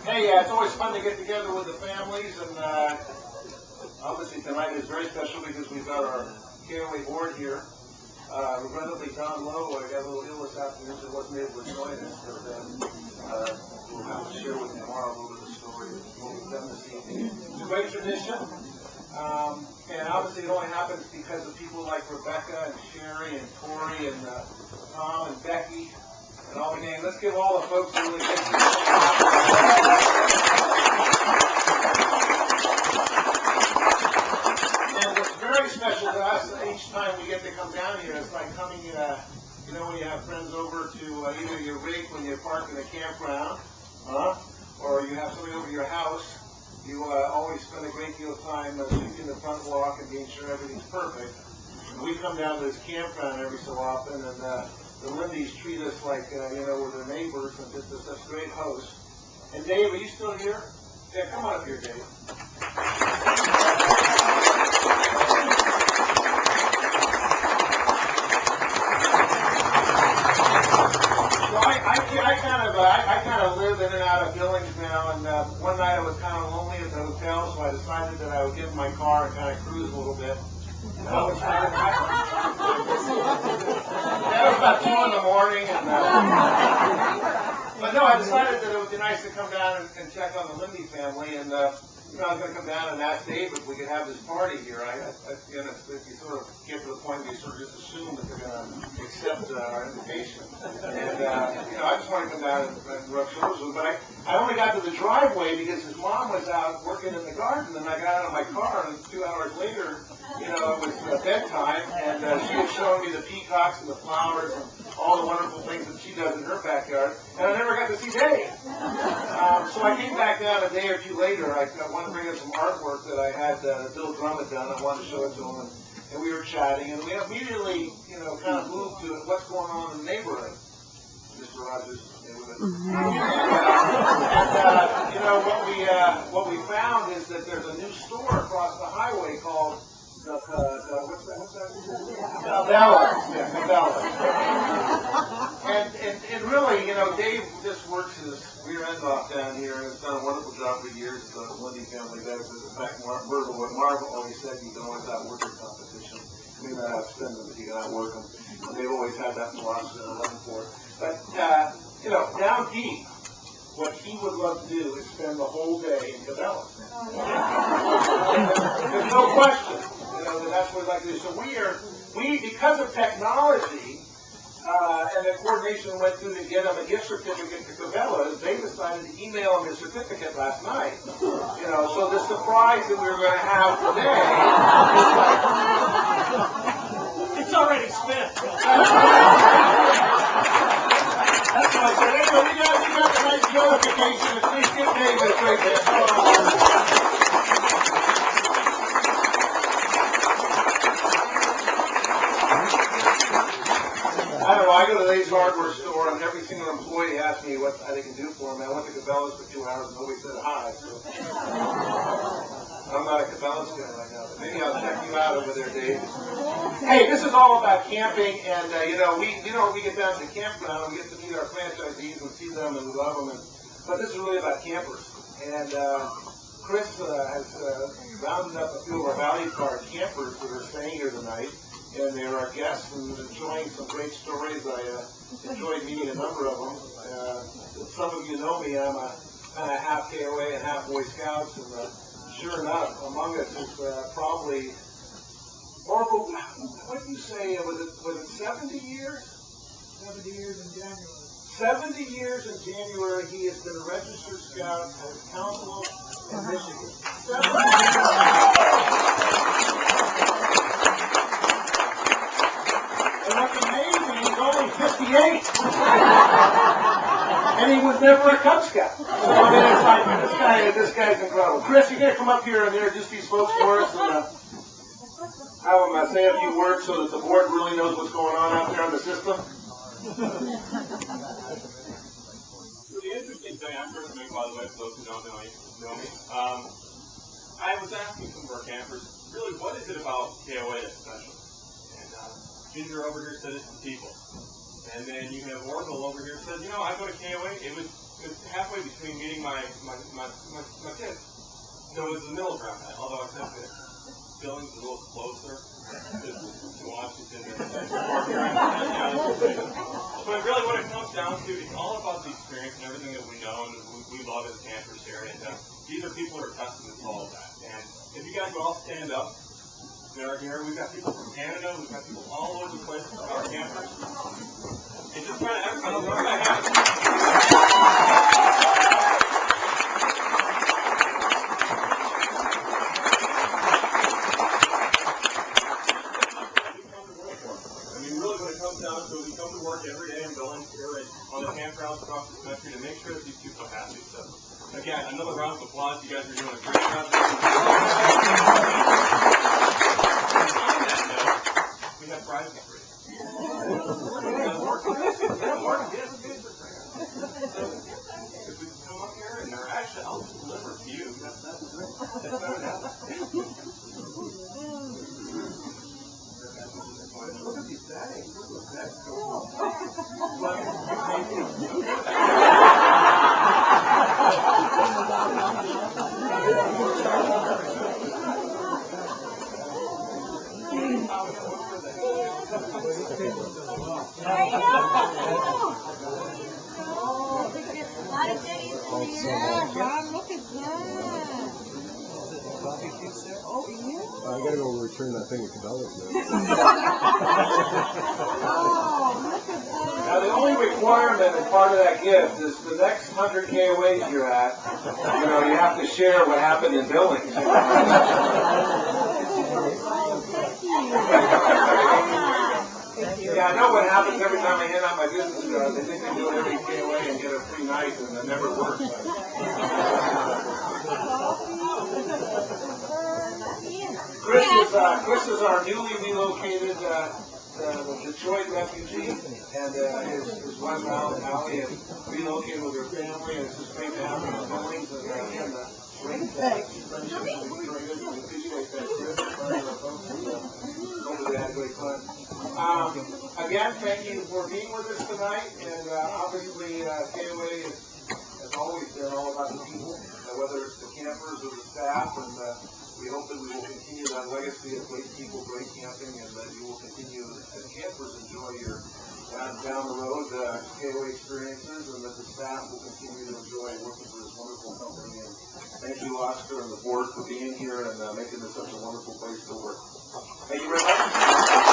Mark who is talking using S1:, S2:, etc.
S1: Hey, it's always fun to get together with the families, and obviously tonight is very special because we've got our KOA board here. Regrettably, Don Lowe got a little ill this afternoon, so wasn't able to join us, but we'll have to share with you tomorrow a little bit of the story of what we've done this evening. It's a great tradition, and obviously it only happens because of people like Rebecca and Sherry and Tori and Tom and Becky and all the gang. Let's give all the folks a really big And what's very special to us each time we get to come down here, it's like coming, you know, when you have friends over to either your rig when you park in a campground, or you have somebody over to your house. You always spend a great deal of time sweeping the front walk and being sure everything's perfect. And we come down to this campground every so often, and the Lindys treat us like, you know, we're their neighbors and just as such great hosts. And Dave, are you still here? Yeah, come on up here, Dave. I kind of live in and out of Billings now, and one night I was kind of lonely at the hotel, so I decided that I would get in my car and kind of cruise a little bit. That was about 2 in the morning, and but no, I decided that it would be nice to come down and check on the Lindy family, and you know, I was going to come down and ask Dave if we could have this party here. You know, if you sort of get to the point where you sort of just assume that they're going to accept our invitation. And, you know, I just want to come down and rub shoulders with him. But I only got to the driveway because his mom was out working in the garden, and I got out of my car, and 2 hours later, you know, it was bedtime, and she was showing me the peacocks and the flowers and all the wonderful things that she does in her backyard, and I never got to see Dave. So I came back down a day or two later. I wanted to bring up some artwork that I had Bill Drum had done. I wanted to show it to him, and we were chatting, and we immediately, you know, kind of moved to what's going on in the neighborhood, Mr. Rogers' neighborhood. And you know, what we found is that there's a new store across the highway called what's that? Cabela's. Yeah, Cabela's. And really, you know, Dave just works his rear end off down here and has done a wonderful job for years. The Lindy family does. In fact, what Marv always said, you can always outwork your competition. You may not outspend them, but you can outwork them. And they've always had that philosophy and I'm looking for it. But, you know, down deep, what he would love to do is spend the whole day in Cabela's. There's no question. You know, that's what we'd like to do. So because of technology, and the coordination went through to get him a gift certificate to Cabela's, they decided to email him his certificate last night. You know, so the surprise that we were going to have today is it's already spent. That's what I said. Anyway, we got a nice notification. Please give Dave a great hand. I don't know, I go to the Ace Hardware store and every single employee asks me what they can do for me. I went to Cabela's for 2 hours and nobody said hi. So. I'm not a Cabela's fan right now, but maybe I'll check you out over there, Dave. Hey, this is all about camping, and you know, we get down to the campground, we get to meet our franchisees and see them, and we love them. But this is really about campers. And Chris has rounded up a few of our Valley Card campers that are staying here tonight. And they're our guests and enjoying some great stories. I enjoyed meeting a number of them. Some of you know me. I'm a kind of half KOA and half Boy Scouts. And sure enough, among us is probably, Oracle, what did you say? Was it 70 years? 70 years in January. 70 years in January, he has been a registered scout at Council in Michigan. 70 years. And what's amazing, he's only 58. And he was never a Cub Scout. So I mean, it's like, this guy's incredible. Chris, you're going to come up here and introduce these folks for us and have them say a few words so that the board really knows what's going on out there in the system.
S2: So the interesting thing, I'm Chris Mink, by the way, for those who don't know me. I was asking some of our campers, really, what is it about KOA that's special? And Ginger over here said it's the people. And then you have Orville over here said, you know, I go to KOA, it was it's halfway between meeting my kids. So it was the middle ground, although I said that Billings is a little closer to Washington than but really what it comes down to is all about the experience and everything that we know and we love as campers here. And these are people who are testament to all of that. And if you guys would all stand up, they're here. We've got people from Canada. We've got people all over the place from our campers. And just kind of everybody has down to we come to work every day in Billings here and on the campgrounds across the country to make sure that these people are happy. So, again, another round of applause. You guys are doing a great job. On that note, we have prizes for you. If we come up here and they're actually, I'll deliver to you. That's better than that. Look at these bags. Look at that.
S3: Yeah, Ron, look at that. Oh, yeah.
S4: I gotta go return that thing at Cabela's now.
S3: Oh, look at that.
S1: Now, the only requirement as part of that gift is the next 100 KOAs you're at, you have to share what happened in Billings. Yeah, I know what happens every time I hand out my business card. They think they do it every KOA and get a free night, and it never works. Chris is our newly relocated Detroit refugee, and his wife Allie has relocated with her family, and it's just great to have them in Billings and again the great friendship that we created. We appreciate that, Chris. Hopefully they had great fun. Again, thank you for being with us tonight, and obviously KOA has always been all about the people, whether it's the campers or the staff, and we hope that we will continue that legacy of great people, great camping, and that you will continue as campers enjoy your down the road KOA experiences, and that the staff will continue to enjoy working for this wonderful company. And thank you, Oscar, and the board for being here and making this such a wonderful place to work. Thank you very much.